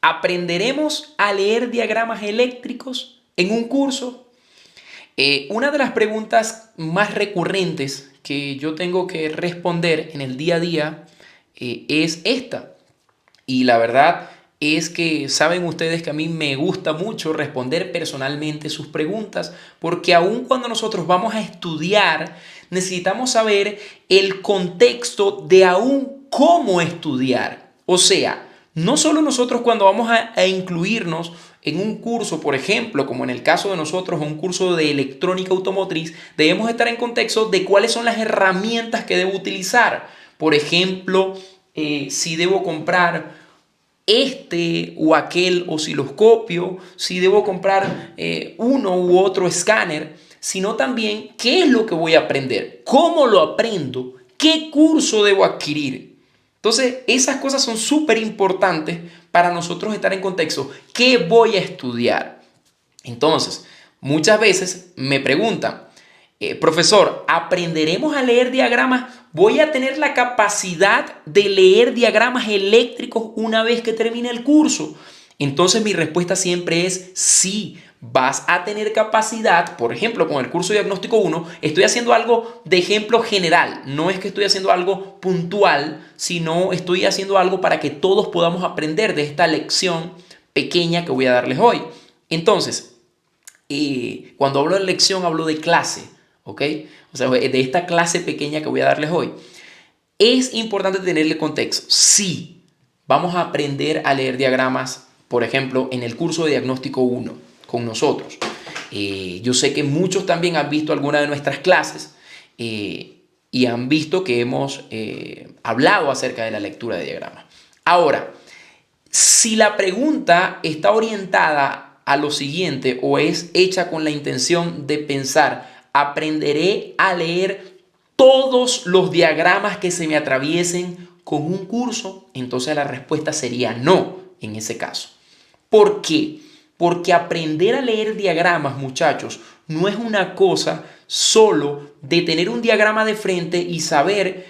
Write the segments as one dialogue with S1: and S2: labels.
S1: ¿Aprenderemos a leer diagramas eléctricos en un curso? Una de las preguntas más recurrentes que yo tengo que responder en el día a día es esta. Y la verdad es que saben ustedes que a mí me gusta mucho responder personalmente sus preguntas, porque aun cuando nosotros vamos a estudiar, necesitamos saber el contexto de aún cómo estudiar. O sea, no solo nosotros cuando vamos a incluirnos en un curso, por ejemplo, como en el caso de nosotros, un curso de electrónica automotriz, debemos estar en contexto de cuáles son las herramientas que debo utilizar. Por ejemplo, si debo comprar este o aquel osciloscopio, si debo comprar uno u otro escáner, sino también qué es lo que voy a aprender, cómo lo aprendo, qué curso debo adquirir. Entonces, esas cosas son súper importantes para nosotros estar en contexto. ¿Qué voy a estudiar? Entonces, muchas veces me preguntan, profesor, ¿aprenderemos a leer diagramas? ¿Voy a tener la capacidad de leer diagramas eléctricos una vez que termine el curso? Entonces mi respuesta siempre es sí. Vas a tener capacidad, por ejemplo, con el curso de diagnóstico 1, estoy haciendo algo de ejemplo general, no es que estoy haciendo algo puntual, sino estoy haciendo algo para que todos podamos aprender de esta lección pequeña que voy a darles hoy. Entonces, cuando hablo de lección, hablo de clase, ¿ok? O sea, de esta clase pequeña que voy a darles hoy. Es importante tenerle contexto. Sí, vamos a aprender a leer diagramas, por ejemplo, en el curso de diagnóstico 1 con nosotros. Yo sé que muchos también han visto alguna de nuestras clases y han visto que hemos hablado acerca de la lectura de diagramas. Ahora, si la pregunta está orientada a lo siguiente o es hecha con la intención de pensar, ¿aprenderé a leer todos los diagramas que se me atraviesen con un curso? Entonces la respuesta sería no en ese caso. ¿Por qué? Porque aprender a leer diagramas, muchachos, no es una cosa solo de tener un diagrama de frente y saber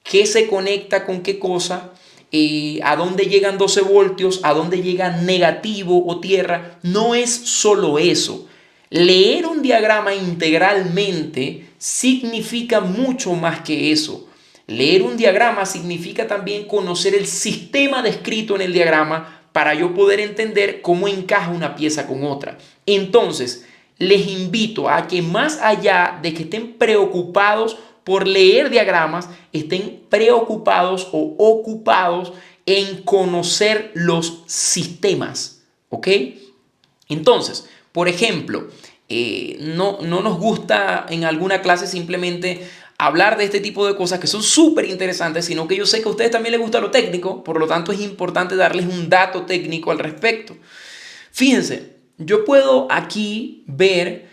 S1: qué se conecta con qué cosa, a dónde llegan 12 voltios, a dónde llega negativo o tierra. No es solo eso. Leer un diagrama integralmente significa mucho más que eso. Leer un diagrama significa también conocer el sistema descrito en el diagrama para yo poder entender cómo encaja una pieza con otra. Entonces, les invito a que más allá de que estén preocupados por leer diagramas, estén preocupados o ocupados en conocer los sistemas, ¿ok? Entonces, por ejemplo, no nos gusta en alguna clase simplemente hablar de este tipo de cosas que son súper interesantes, sino que yo sé que a ustedes también les gusta lo técnico, por lo tanto es importante darles un dato técnico al respecto. Fíjense, yo puedo aquí ver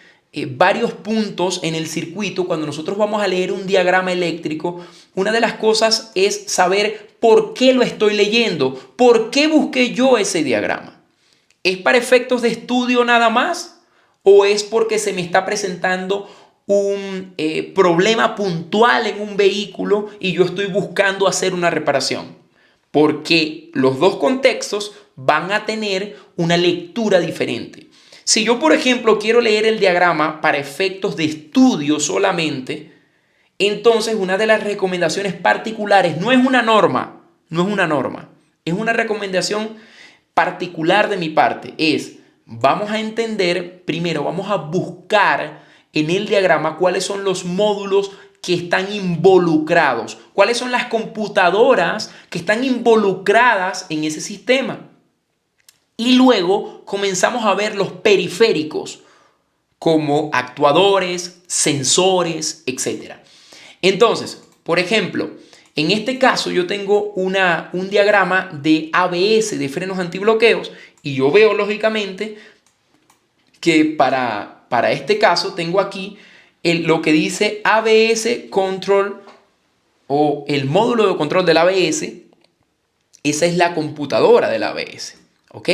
S1: varios puntos en el circuito. Cuando nosotros vamos a leer un diagrama eléctrico, una de las cosas es saber por qué lo estoy leyendo, por qué busqué yo ese diagrama. ¿Es para efectos de estudio nada más? ¿O es porque se me está presentando un problema puntual en un vehículo y yo estoy buscando hacer una reparación? Porque los dos contextos van a tener una lectura diferente. Si yo, por ejemplo, quiero leer el diagrama para efectos de estudio solamente, entonces una de las recomendaciones particulares no es una norma, es una recomendación particular de mi parte, es vamos a entender, primero vamos a buscar en el diagrama cuáles son los módulos que están involucrados, cuáles son las computadoras que están involucradas en ese sistema. Y luego comenzamos a ver los periféricos como actuadores, sensores, etcétera. Entonces, por ejemplo, en este caso yo tengo un diagrama de ABS, de frenos antibloqueos, y yo veo lógicamente que para este caso tengo aquí lo que dice ABS Control o el módulo de control del ABS. Esa es la computadora del ABS. ¿Ok?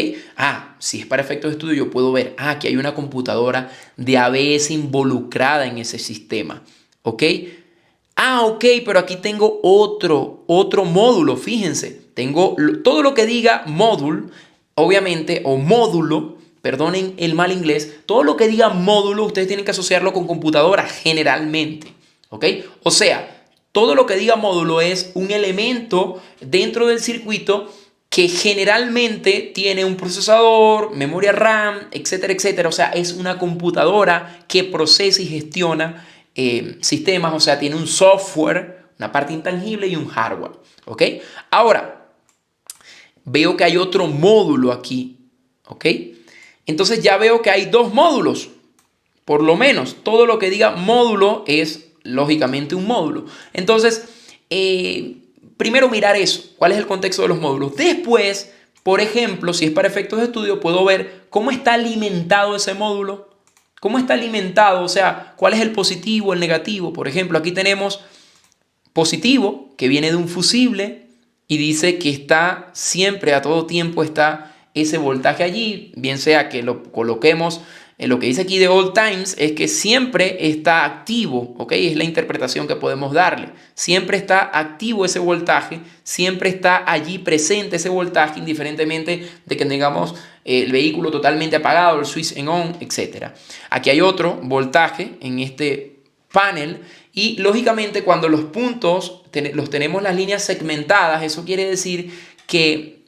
S1: Si es para efectos de estudio, yo puedo ver, que hay una computadora de ABS involucrada en ese sistema. ¿Ok? Ok, pero aquí tengo otro módulo, fíjense. Tengo todo lo que diga módulo obviamente, o módulo, perdonen el mal inglés, todo lo que diga módulo ustedes tienen que asociarlo con computadora generalmente, ¿ok? O sea, todo lo que diga módulo es un elemento dentro del circuito que generalmente tiene un procesador, memoria RAM, etcétera, etcétera. O sea, es una computadora que procesa y gestiona sistemas, o sea, tiene un software, una parte intangible y un hardware, ¿ok? Ahora, veo que hay otro módulo aquí, ¿ok? Entonces ya veo que hay dos módulos, por lo menos. Todo lo que diga módulo es lógicamente un módulo. Entonces, primero mirar eso, cuál es el contexto de los módulos. Después, por ejemplo, si es para efectos de estudio, puedo ver cómo está alimentado ese módulo. ¿Cómo está alimentado? O sea, cuál es el positivo, el negativo. Por ejemplo, aquí tenemos positivo, que viene de un fusible y dice que está siempre, a todo tiempo está ese voltaje allí, bien sea que lo coloquemos en lo que dice aquí de all times, es que siempre está activo, ¿ok? Es la interpretación que podemos darle. Siempre está activo ese voltaje, siempre está allí presente ese voltaje, indiferentemente de que tengamos el vehículo totalmente apagado, el switch en on, etc. Aquí hay otro voltaje en este panel y lógicamente cuando los puntos los tenemos las líneas segmentadas, eso quiere decir que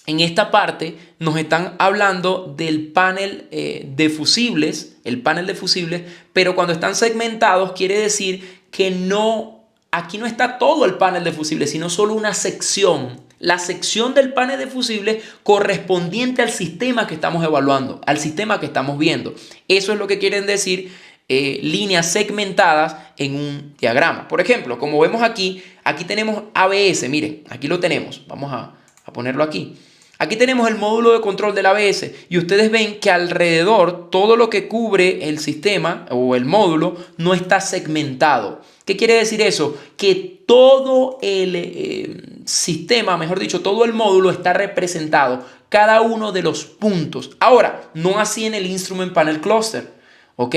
S1: en esta parte nos están hablando del panel de fusibles, el panel de fusibles, pero cuando están segmentados quiere decir que no, aquí no está todo el panel de fusibles, sino solo una sección. La sección del panel de fusibles correspondiente al sistema que estamos evaluando, al sistema que estamos viendo. Eso es lo que quieren decir líneas segmentadas en un diagrama. Por ejemplo, como vemos aquí, aquí tenemos ABS, miren, aquí lo tenemos, vamos a ponerlo aquí. Aquí tenemos el módulo de control del ABS y ustedes ven que alrededor todo lo que cubre el sistema o el módulo no está segmentado. ¿Qué quiere decir eso? Que todo el sistema, mejor dicho, todo el módulo está representado, cada uno de los puntos. Ahora, no así en el Instrument Panel Cluster, ¿ok?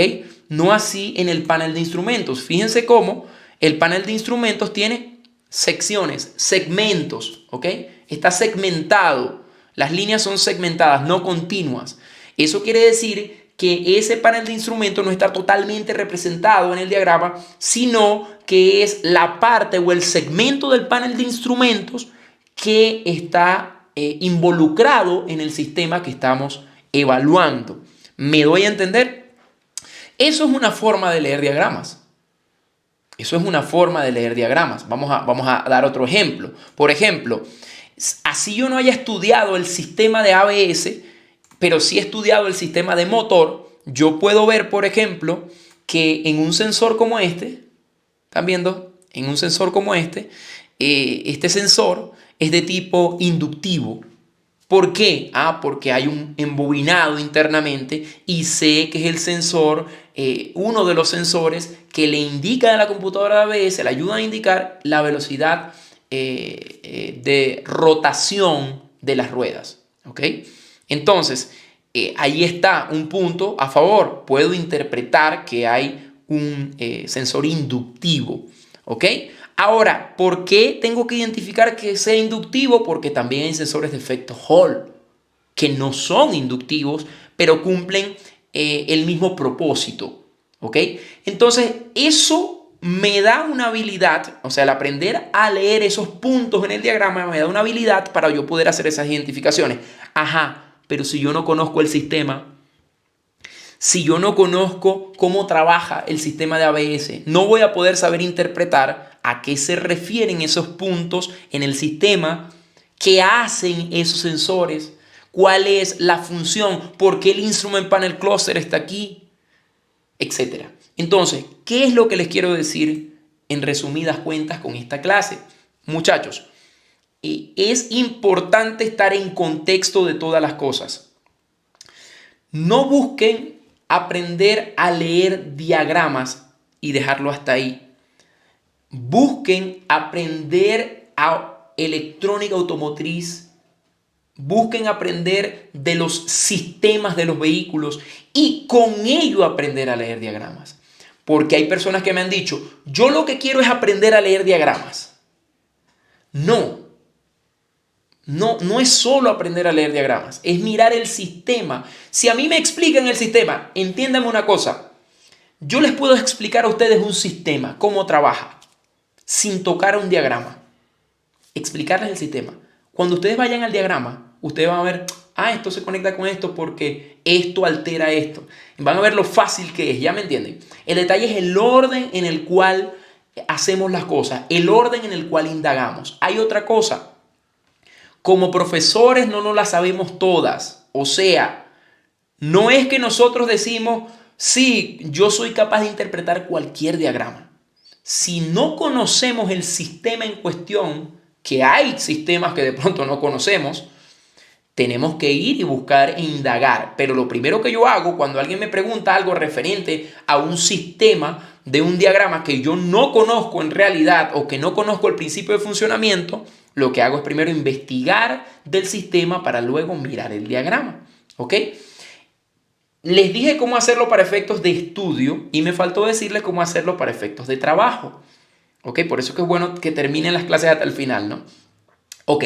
S1: No así en el panel de instrumentos. Fíjense cómo el panel de instrumentos tiene secciones, segmentos, ¿ok? Está segmentado. Las líneas son segmentadas, no continuas. Eso quiere decir que ese panel de instrumentos no está totalmente representado en el diagrama, sino que es la parte o el segmento del panel de instrumentos que está involucrado en el sistema que estamos evaluando. ¿Me doy a entender? Eso es una forma de leer diagramas. Eso es una forma de leer diagramas. Vamos a dar otro ejemplo. Por ejemplo, así yo no haya estudiado el sistema de ABS, pero sí he estudiado el sistema de motor, yo puedo ver, por ejemplo, que en un sensor como este, ¿están viendo? En un sensor como este sensor es de tipo inductivo. ¿Por qué? Porque hay un embobinado internamente y sé que es el sensor, uno de los sensores que le indica a la computadora de ABS, le ayuda a indicar la velocidad de rotación de las ruedas. ¿Ok? Entonces, ahí está un punto a favor. Puedo interpretar que hay un sensor inductivo. ¿Ok? Ahora, ¿por qué tengo que identificar que sea inductivo? Porque también hay sensores de efecto Hall que no son inductivos, pero cumplen el mismo propósito. ¿Ok? Entonces, eso me da una habilidad, o sea, el aprender a leer esos puntos en el diagrama me da una habilidad para yo poder hacer esas identificaciones. Ajá, pero si yo no conozco el sistema, si yo no conozco cómo trabaja el sistema de ABS, no voy a poder saber interpretar a qué se refieren esos puntos en el sistema, qué hacen esos sensores, cuál es la función, por qué el Instrument Panel Cluster está aquí, etc. Entonces, ¿qué es lo que les quiero decir en resumidas cuentas con esta clase? Muchachos, es importante estar en contexto de todas las cosas. No busquen aprender a leer diagramas y dejarlo hasta ahí. Busquen aprender a electrónica automotriz. Busquen aprender de los sistemas de los vehículos y con ello aprender a leer diagramas. Porque hay personas que me han dicho, yo lo que quiero es aprender a leer diagramas. No No es solo aprender a leer diagramas, es mirar el sistema. Si a mí me explican el sistema, entiéndame una cosa, yo les puedo explicar a ustedes un sistema, cómo trabaja, sin tocar un diagrama. Explicarles el sistema. Cuando ustedes vayan al diagrama, ustedes van a ver, esto se conecta con esto porque esto altera esto. Van a ver lo fácil que es, ¿ya me entienden? El detalle es el orden en el cual hacemos las cosas, el orden en el cual indagamos. Hay otra cosa, como profesores no nos las sabemos todas, o sea, no es que nosotros decimos, sí, yo soy capaz de interpretar cualquier diagrama. Si no conocemos el sistema en cuestión, que hay sistemas que de pronto no conocemos, tenemos que ir y buscar e indagar. Pero lo primero que yo hago cuando alguien me pregunta algo referente a un sistema de un diagrama que yo no conozco en realidad o que no conozco el principio de funcionamiento, lo que hago es primero investigar del sistema para luego mirar el diagrama. ¿Ok? Les dije cómo hacerlo para efectos de estudio y me faltó decirles cómo hacerlo para efectos de trabajo. ¿Ok? Por eso es que es bueno que terminen las clases hasta el final, ¿no? Ok,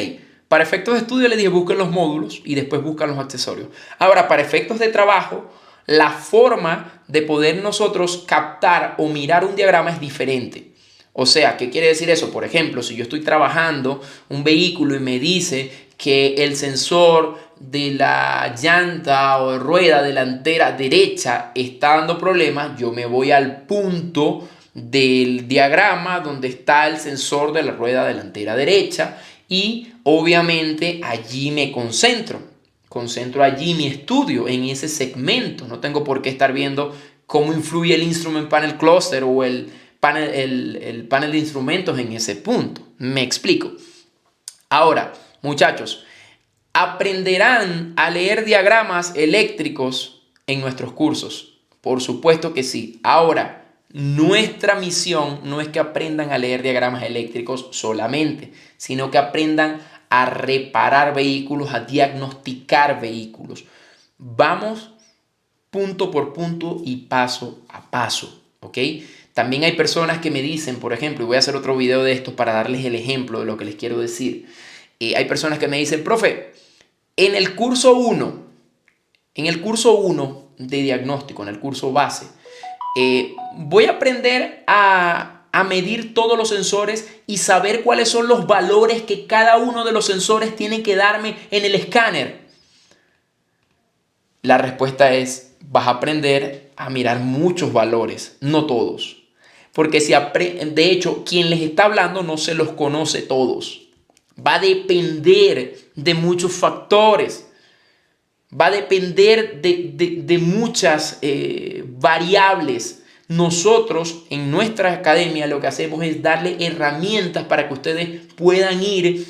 S1: para efectos de estudio les dije busquen los módulos y después buscan los accesorios. Ahora, para efectos de trabajo, la forma de poder nosotros captar o mirar un diagrama es diferente. O sea, ¿qué quiere decir eso? Por ejemplo, si yo estoy trabajando un vehículo y me dice que el sensor de la llanta o rueda delantera derecha está dando problemas, yo me voy al punto del diagrama donde está el sensor de la rueda delantera derecha y obviamente allí me concentro allí mi estudio en ese segmento. No tengo por qué estar viendo cómo influye el Instrument Panel Cluster o el panel de instrumentos en ese punto. Me explico. Ahora, muchachos, ¿aprenderán a leer diagramas eléctricos en nuestros cursos? Por supuesto que sí. Ahora, nuestra misión no es que aprendan a leer diagramas eléctricos solamente, sino que aprendan a reparar vehículos, a diagnosticar vehículos. Vamos punto por punto y paso a paso, ¿ok? También hay personas que me dicen, por ejemplo, y voy a hacer otro video de esto para darles el ejemplo de lo que les quiero decir. Hay personas que me dicen, profe, en el curso 1 de diagnóstico, en el curso base, voy a aprender a medir todos los sensores y saber cuáles son los valores que cada uno de los sensores tiene que darme en el escáner. La respuesta es, vas a aprender a mirar muchos valores, no todos. Porque de hecho, quien les está hablando no se los conoce todos. Va a depender de muchos factores. Va a depender de muchas variables. Nosotros en nuestra academia lo que hacemos es darle herramientas para que ustedes puedan ir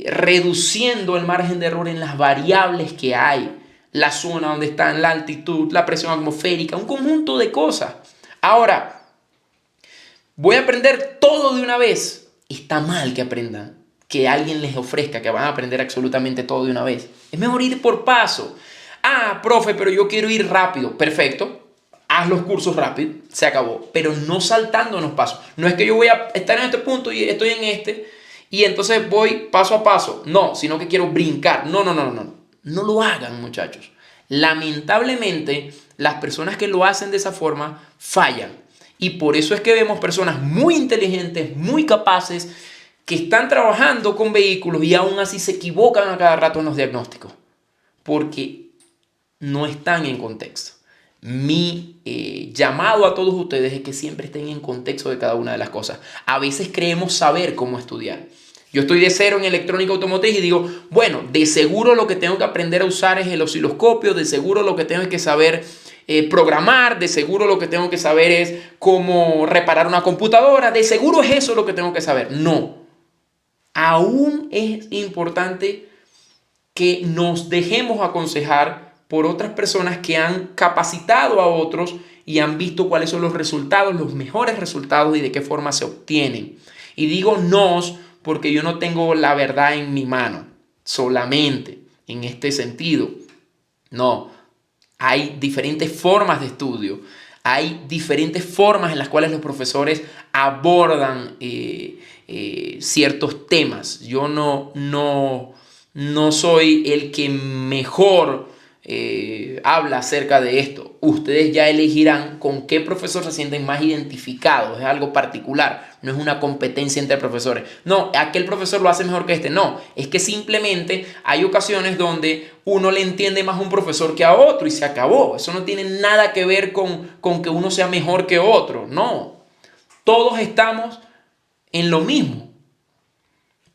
S1: reduciendo el margen de error en las variables que hay. La zona donde están, la altitud, la presión atmosférica, un conjunto de cosas. Ahora, voy a aprender todo de una vez. Está mal que aprendan, que alguien les ofrezca que van a aprender absolutamente todo de una vez. Es mejor ir por paso. Profe, pero yo quiero ir rápido. Perfecto. Haz los cursos rápido. Se acabó. Pero no saltándonos pasos. No es que yo voy a estar en este punto y estoy en este y entonces voy paso a paso. No, sino que quiero brincar. No. No lo hagan, muchachos. Lamentablemente, las personas que lo hacen de esa forma fallan. Y por eso es que vemos personas muy inteligentes, muy capaces, que están trabajando con vehículos y aún así se equivocan a cada rato en los diagnósticos. Porque no están en contexto. Mi llamado a todos ustedes es que siempre estén en contexto de cada una de las cosas. A veces creemos saber cómo estudiar. Yo estoy de cero en electrónica automotriz y digo, bueno, de seguro lo que tengo que aprender a usar es el osciloscopio, de seguro lo que tengo que saber programar, de seguro lo que tengo que saber es cómo reparar una computadora, de seguro es eso lo que tengo que saber. No, aún es importante que nos dejemos aconsejar por otras personas que han capacitado a otros y han visto cuáles son los resultados, los mejores resultados y de qué forma se obtienen. Y digo nos porque yo no tengo la verdad en mi mano, solamente en este sentido. No, hay diferentes formas de estudio, Hay diferentes formas en las cuales los profesores abordan ciertos temas. Yo no soy el que mejor habla acerca de esto. Ustedes ya elegirán con qué profesor se sienten más identificados. Es algo particular, no es una competencia entre profesores. No, aquel profesor lo hace mejor que este. No, es que simplemente hay ocasiones donde uno le entiende más a un profesor que a otro y se acabó. Eso no tiene nada que ver con que uno sea mejor que otro. No, todos estamos en lo mismo.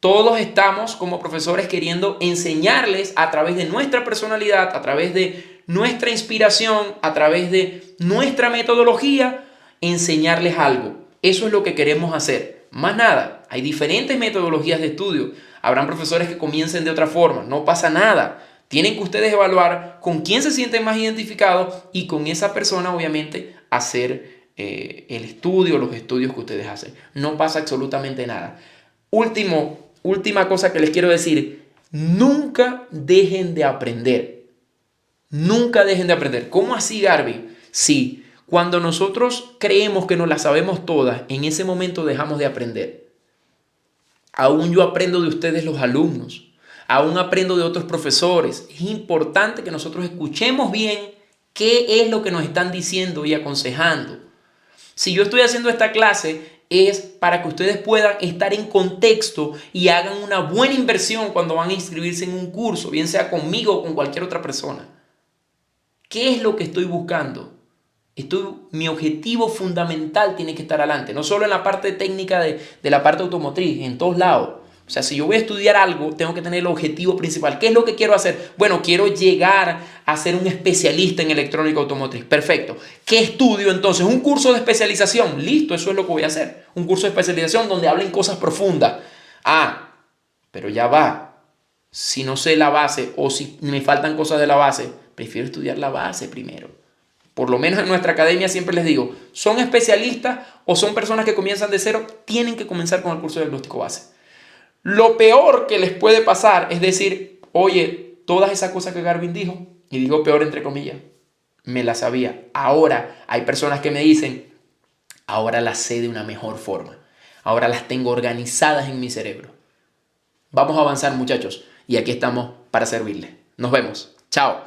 S1: Todos estamos como profesores queriendo enseñarles a través de nuestra personalidad, a través de nuestra inspiración, a través de nuestra metodología, enseñarles algo. Eso es lo que queremos hacer. Más nada, hay diferentes metodologías de estudio. Habrán profesores que comiencen de otra forma, no pasa nada. Tienen que ustedes evaluar con quién se sienten más identificados y con esa persona obviamente hacer el estudio, los estudios que ustedes hacen. No pasa absolutamente nada. Última cosa que les quiero decir, nunca dejen de aprender. Nunca dejen de aprender. ¿Cómo así, Garvin? Sí, cuando nosotros creemos que nos las sabemos todas, en ese momento dejamos de aprender. Aún yo aprendo de ustedes los alumnos, aún aprendo de otros profesores. Es importante que nosotros escuchemos bien qué es lo que nos están diciendo y aconsejando. Si yo estoy haciendo esta clase es para que ustedes puedan estar en contexto y hagan una buena inversión cuando van a inscribirse en un curso, bien sea conmigo o con cualquier otra persona. ¿Qué es lo que estoy buscando? Mi objetivo fundamental tiene que estar adelante, no solo en la parte técnica de la parte automotriz, en todos lados. O sea, si yo voy a estudiar algo, tengo que tener el objetivo principal. ¿Qué es lo que quiero hacer? Bueno, quiero llegar a ser un especialista en electrónica automotriz. Perfecto. ¿Qué estudio entonces? Un curso de especialización. Listo, eso es lo que voy a hacer. Un curso de especialización donde hablen cosas profundas. Ah, pero ya va. Si no sé la base o si me faltan cosas de la base, prefiero estudiar la base primero. Por lo menos en nuestra academia siempre les digo, son especialistas o son personas que comienzan de cero, tienen que comenzar con el curso de diagnóstico base. Lo peor que les puede pasar es decir, oye, todas esas cosas que Garvin dijo, y digo peor entre comillas, me las sabía. Ahora hay personas que me dicen, ahora las sé de una mejor forma. Ahora las tengo organizadas en mi cerebro. Vamos a avanzar, muchachos, y aquí estamos para servirles. Nos vemos. Chao.